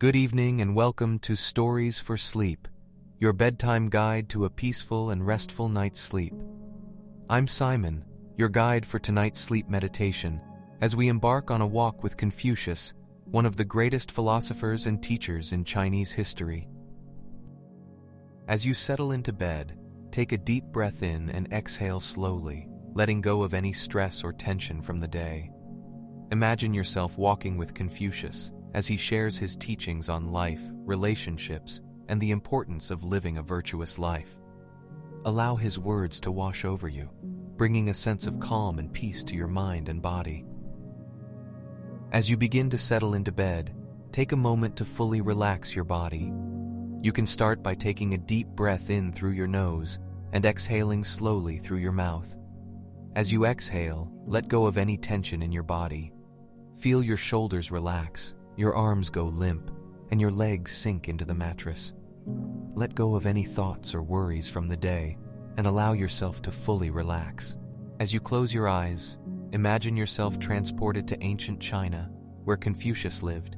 Good evening and welcome to Stories for Sleep, your bedtime guide to a peaceful and restful night's sleep. I'm Simon, your guide for tonight's sleep meditation, as we embark on a walk with Confucius, one of the greatest philosophers and teachers in Chinese history. As you settle into bed, take a deep breath in and exhale slowly, letting go of any stress or tension from the day. Imagine yourself walking with Confucius, as he shares his teachings on life, relationships, and the importance of living a virtuous life. Allow his words to wash over you, bringing a sense of calm and peace to your mind and body. As you begin to settle into bed, take a moment to fully relax your body. You can start by taking a deep breath in through your nose and exhaling slowly through your mouth. As you exhale, let go of any tension in your body. Feel your shoulders relax, your arms go limp, and your legs sink into the mattress. Let go of any thoughts or worries from the day and allow yourself to fully relax. As you close your eyes, imagine yourself transported to ancient China, where Confucius lived.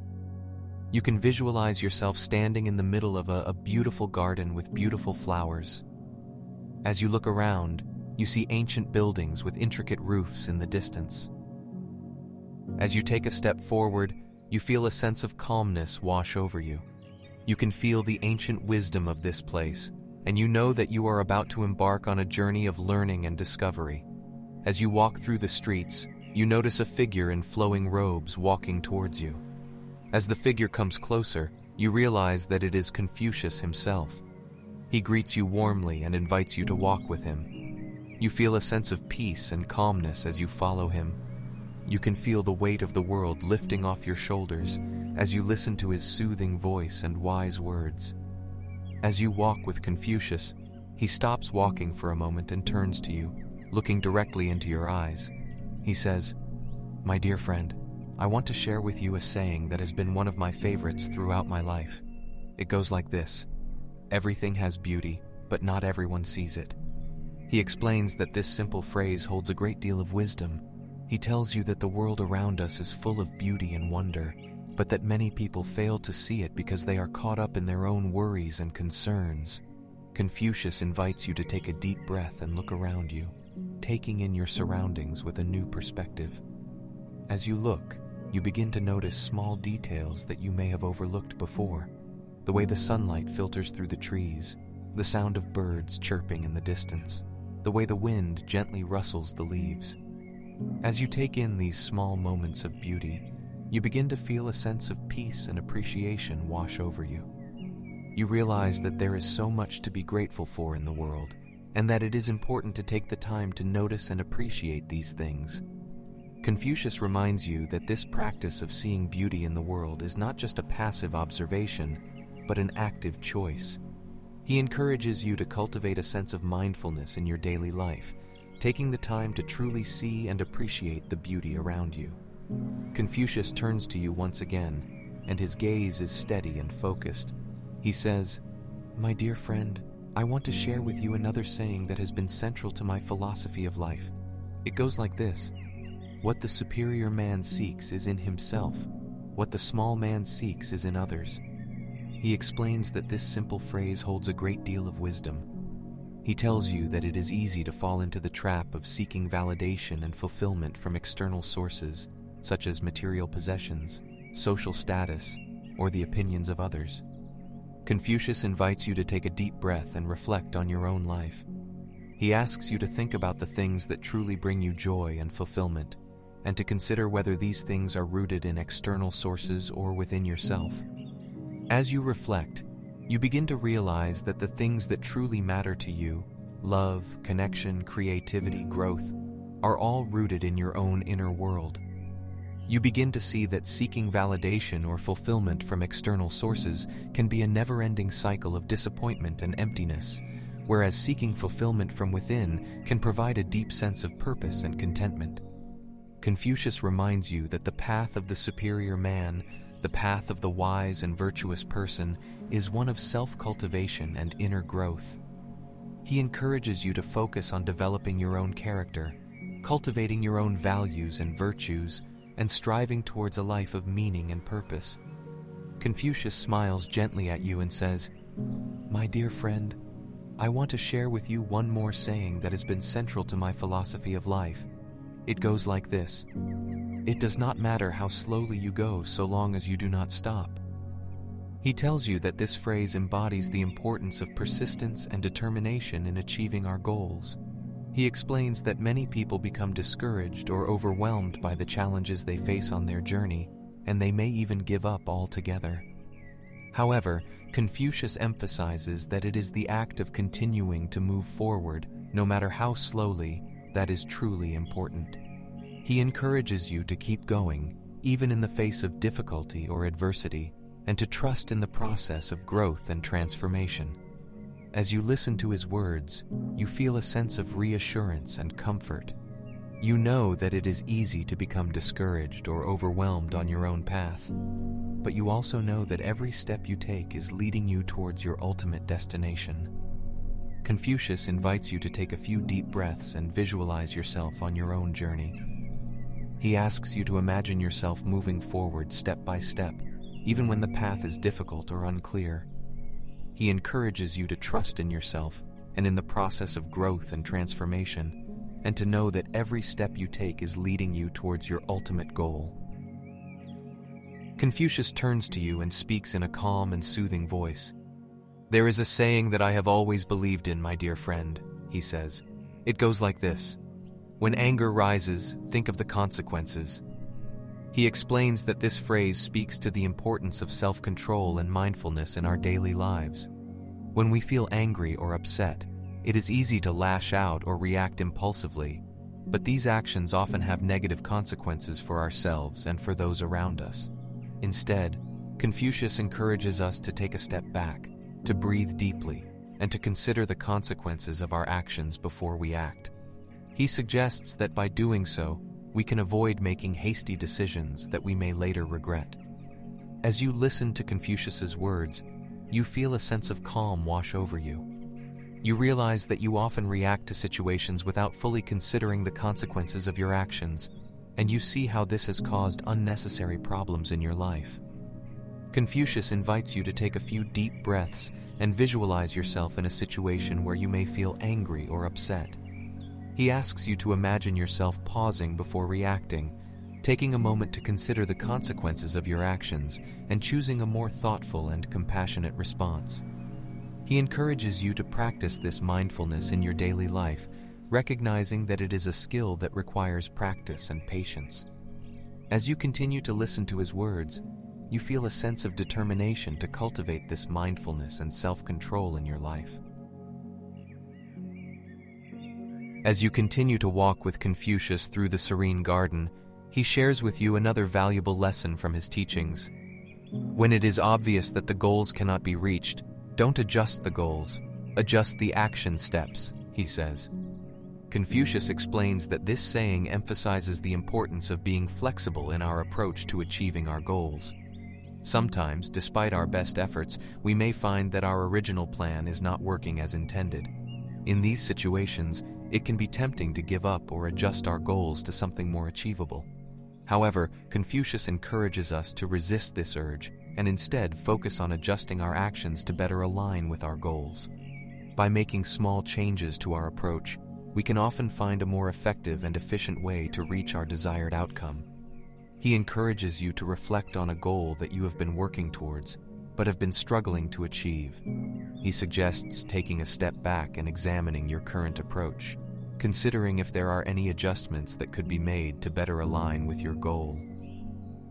You can visualize yourself standing in the middle of a beautiful garden with beautiful flowers. As you look around, you see ancient buildings with intricate roofs in the distance. As you take a step forward, you feel a sense of calmness wash over you. You can feel the ancient wisdom of this place, and you know that you are about to embark on a journey of learning and discovery. As you walk through the streets, you notice a figure in flowing robes walking towards you. As the figure comes closer, you realize that it is Confucius himself. He greets you warmly and invites you to walk with him. You feel a sense of peace and calmness as you follow him. You can feel the weight of the world lifting off your shoulders as you listen to his soothing voice and wise words. As you walk with Confucius, he stops walking for a moment and turns to you, looking directly into your eyes. He says, "My dear friend, I want to share with you a saying that has been one of my favorites throughout my life. It goes like this: everything has beauty, but not everyone sees it." He explains that this simple phrase holds a great deal of wisdom. He tells you that the world around us is full of beauty and wonder, but that many people fail to see it because they are caught up in their own worries and concerns. Confucius invites you to take a deep breath and look around you, taking in your surroundings with a new perspective. As you look, you begin to notice small details that you may have overlooked before. The way the sunlight filters through the trees, the sound of birds chirping in the distance, the way the wind gently rustles the leaves. As you take in these small moments of beauty, you begin to feel a sense of peace and appreciation wash over you. You realize that there is so much to be grateful for in the world, and that it is important to take the time to notice and appreciate these things. Confucius reminds you that this practice of seeing beauty in the world is not just a passive observation, but an active choice. He encourages you to cultivate a sense of mindfulness in your daily life, taking the time to truly see and appreciate the beauty around you. Confucius turns to you once again, and his gaze is steady and focused. He says, "My dear friend, I want to share with you another saying that has been central to my philosophy of life. It goes like this: what the superior man seeks is in himself, what the small man seeks is in others." He explains that this simple phrase holds a great deal of wisdom. He tells you that it is easy to fall into the trap of seeking validation and fulfillment from external sources, such as material possessions, social status, or the opinions of others. Confucius invites you to take a deep breath and reflect on your own life. He asks you to think about the things that truly bring you joy and fulfillment, and to consider whether these things are rooted in external sources or within yourself. As you reflect, you begin to realize that the things that truly matter to you, love, connection, creativity, growth, are all rooted in your own inner world. You begin to see that seeking validation or fulfillment from external sources can be a never-ending cycle of disappointment and emptiness, whereas seeking fulfillment from within can provide a deep sense of purpose and contentment. Confucius reminds you that the path of the superior man, the path of the wise and virtuous person, is one of self-cultivation and inner growth. He encourages you to focus on developing your own character, cultivating your own values and virtues, and striving towards a life of meaning and purpose. Confucius smiles gently at you and says, "My dear friend, I want to share with you one more saying that has been central to my philosophy of life. It goes like this: it does not matter how slowly you go so long as you do not stop." He tells you that this phrase embodies the importance of persistence and determination in achieving our goals. He explains that many people become discouraged or overwhelmed by the challenges they face on their journey, and they may even give up altogether. However, Confucius emphasizes that it is the act of continuing to move forward, no matter how slowly, that is truly important. He encourages you to keep going, even in the face of difficulty or adversity, and to trust in the process of growth and transformation. As you listen to his words, you feel a sense of reassurance and comfort. You know that it is easy to become discouraged or overwhelmed on your own path, but you also know that every step you take is leading you towards your ultimate destination. Confucius invites you to take a few deep breaths and visualize yourself on your own journey. He asks you to imagine yourself moving forward step by step, even when the path is difficult or unclear. He encourages you to trust in yourself and in the process of growth and transformation, and to know that every step you take is leading you towards your ultimate goal. Confucius turns to you and speaks in a calm and soothing voice. "There is a saying that I have always believed in, my dear friend," he says. "It goes like this: when anger rises, think of the consequences." He explains that this phrase speaks to the importance of self-control and mindfulness in our daily lives. When we feel angry or upset, it is easy to lash out or react impulsively, but these actions often have negative consequences for ourselves and for those around us. Instead, Confucius encourages us to take a step back, to breathe deeply, and to consider the consequences of our actions before we act. He suggests that by doing so, we can avoid making hasty decisions that we may later regret. As you listen to Confucius's words, you feel a sense of calm wash over you. You realize that you often react to situations without fully considering the consequences of your actions, and you see how this has caused unnecessary problems in your life. Confucius invites you to take a few deep breaths and visualize yourself in a situation where you may feel angry or upset. He asks you to imagine yourself pausing before reacting, taking a moment to consider the consequences of your actions and choosing a more thoughtful and compassionate response. He encourages you to practice this mindfulness in your daily life, recognizing that it is a skill that requires practice and patience. As you continue to listen to his words, you feel a sense of determination to cultivate this mindfulness and self-control in your life. As you continue to walk with Confucius through the serene garden, he shares with you another valuable lesson from his teachings. When it is obvious that the goals cannot be reached, don't adjust the goals, adjust the action steps, he says. Confucius explains that this saying emphasizes the importance of being flexible in our approach to achieving our goals. Sometimes, despite our best efforts, we may find that our original plan is not working as intended. In these situations, it can be tempting to give up or adjust our goals to something more achievable. However, Confucius encourages us to resist this urge and instead focus on adjusting our actions to better align with our goals. By making small changes to our approach, we can often find a more effective and efficient way to reach our desired outcome. He encourages you to reflect on a goal that you have been working towards, but have been struggling to achieve. He suggests taking a step back and examining your current approach, considering if there are any adjustments that could be made to better align with your goal.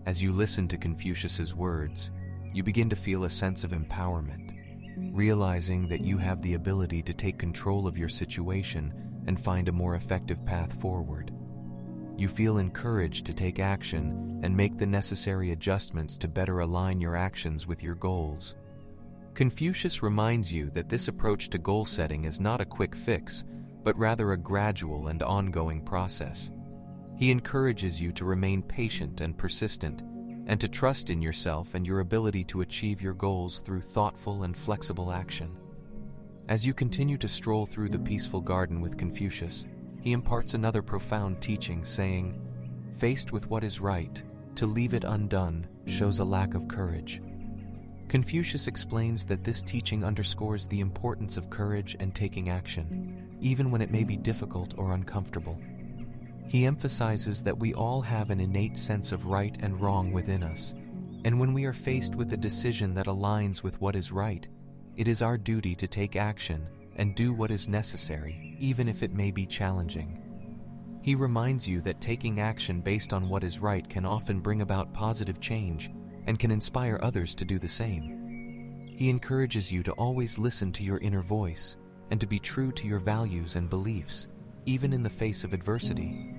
As you listen to Confucius's words, you begin to feel a sense of empowerment, realizing that you have the ability to take control of your situation and find a more effective path forward. You feel encouraged to take action and make the necessary adjustments to better align your actions with your goals. Confucius reminds you that this approach to goal setting is not a quick fix, but rather a gradual and ongoing process. He encourages you to remain patient and persistent, and to trust in yourself and your ability to achieve your goals through thoughtful and flexible action. As you continue to stroll through the peaceful garden with Confucius, he imparts another profound teaching, saying, "Faced with what is right, to leave it undone shows a lack of courage. Confucius explains that this teaching underscores the importance of courage and taking action, even when it may be difficult or uncomfortable. He emphasizes that we all have an innate sense of right and wrong within us, and when we are faced with a decision that aligns with what is right, it is our duty to take action and do what is necessary, even if it may be challenging. He reminds you that taking action based on what is right can often bring about positive change and can inspire others to do the same. He encourages you to always listen to your inner voice and to be true to your values and beliefs, even in the face of adversity.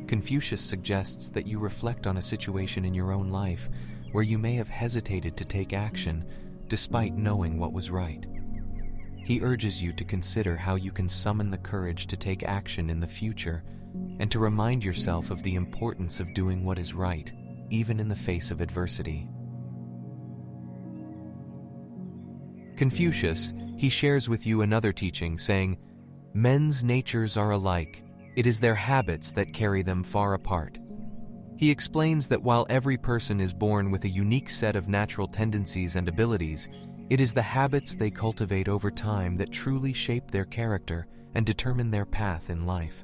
Confucius suggests that you reflect on a situation in your own life where you may have hesitated to take action despite knowing what was right. He urges you to consider how you can summon the courage to take action in the future and to remind yourself of the importance of doing what is right, even in the face of adversity. Confucius, he shares with you another teaching saying, "Men's natures are alike. It is their habits that carry them far apart." He explains that while every person is born with a unique set of natural tendencies and abilities, it is the habits they cultivate over time that truly shape their character and determine their path in life.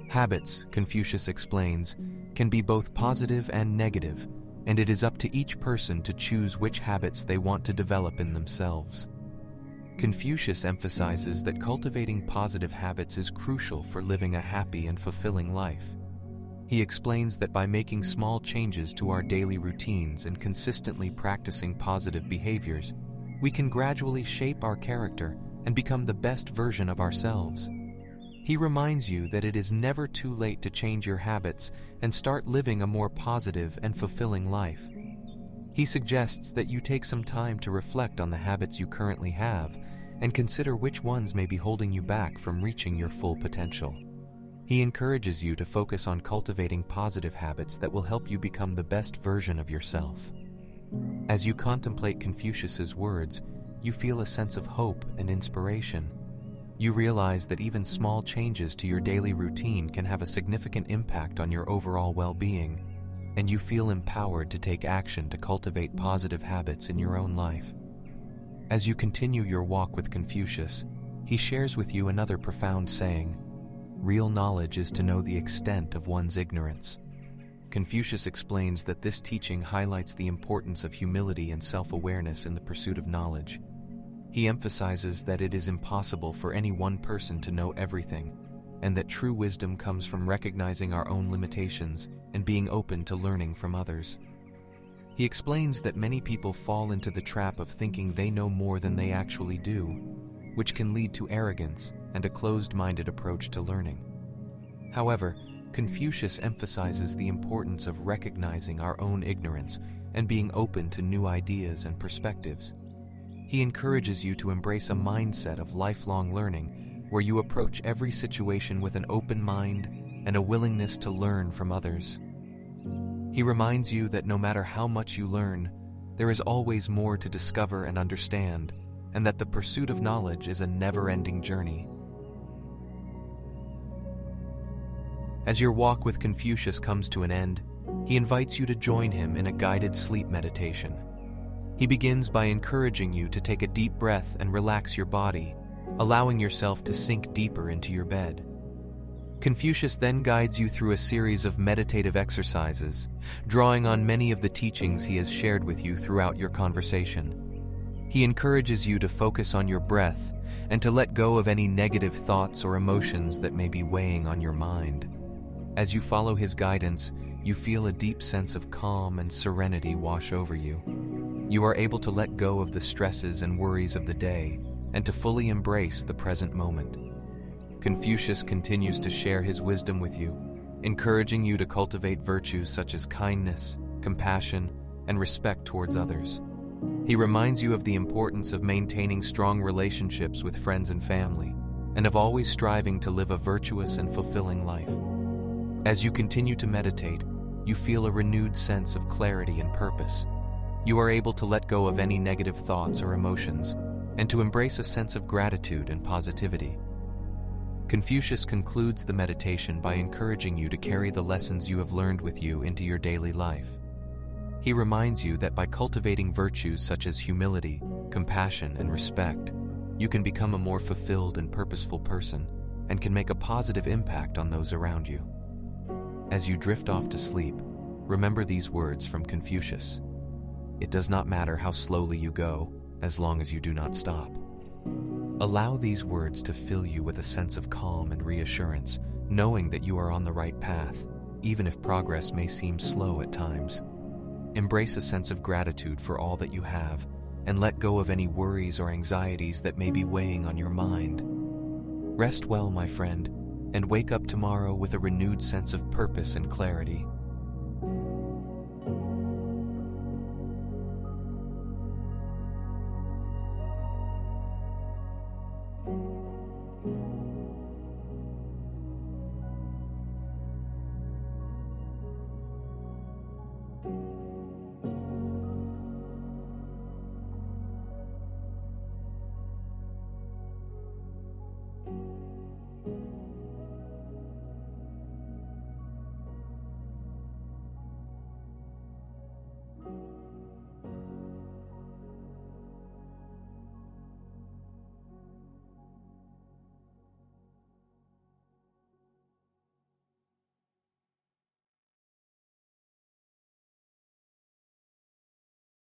Habits, Confucius explains, can be both positive and negative, and it is up to each person to choose which habits they want to develop in themselves. Confucius emphasizes that cultivating positive habits is crucial for living a happy and fulfilling life. He explains that by making small changes to our daily routines and consistently practicing positive behaviors, we can gradually shape our character and become the best version of ourselves. He reminds you that it is never too late to change your habits and start living a more positive and fulfilling life. He suggests that you take some time to reflect on the habits you currently have and consider which ones may be holding you back from reaching your full potential. He encourages you to focus on cultivating positive habits that will help you become the best version of yourself. As you contemplate Confucius's words, you feel a sense of hope and inspiration. You realize that even small changes to your daily routine can have a significant impact on your overall well-being, and you feel empowered to take action to cultivate positive habits in your own life. As you continue your walk with Confucius, he shares with you another profound saying, "Real knowledge is to know the extent of one's ignorance." Confucius explains that this teaching highlights the importance of humility and self-awareness in the pursuit of knowledge. He emphasizes that it is impossible for any one person to know everything, and that true wisdom comes from recognizing our own limitations and being open to learning from others. He explains that many people fall into the trap of thinking they know more than they actually do, which can lead to arrogance and a closed-minded approach to learning. However, Confucius emphasizes the importance of recognizing our own ignorance and being open to new ideas and perspectives. He encourages you to embrace a mindset of lifelong learning, where you approach every situation with an open mind and a willingness to learn from others. He reminds you that no matter how much you learn, there is always more to discover and understand, and that the pursuit of knowledge is a never-ending journey. As your walk with Confucius comes to an end, he invites you to join him in a guided sleep meditation. He begins by encouraging you to take a deep breath and relax your body, allowing yourself to sink deeper into your bed. Confucius then guides you through a series of meditative exercises, drawing on many of the teachings he has shared with you throughout your conversation. He encourages you to focus on your breath and to let go of any negative thoughts or emotions that may be weighing on your mind. As you follow his guidance, you feel a deep sense of calm and serenity wash over you. You are able to let go of the stresses and worries of the day and to fully embrace the present moment. Confucius continues to share his wisdom with you, encouraging you to cultivate virtues such as kindness, compassion, and respect towards others. He reminds you of the importance of maintaining strong relationships with friends and family, and of always striving to live a virtuous and fulfilling life. As you continue to meditate, you feel a renewed sense of clarity and purpose. You are able to let go of any negative thoughts or emotions, and to embrace a sense of gratitude and positivity. Confucius concludes the meditation by encouraging you to carry the lessons you have learned with you into your daily life. He reminds you that by cultivating virtues such as humility, compassion, and respect, you can become a more fulfilled and purposeful person and can make a positive impact on those around you. As you drift off to sleep, remember these words from Confucius. It does not matter how slowly you go, as long as you do not stop. Allow these words to fill you with a sense of calm and reassurance, knowing that you are on the right path, even if progress may seem slow at times. Embrace a sense of gratitude for all that you have, and let go of any worries or anxieties that may be weighing on your mind. Rest well, my friend, and wake up tomorrow with a renewed sense of purpose and clarity.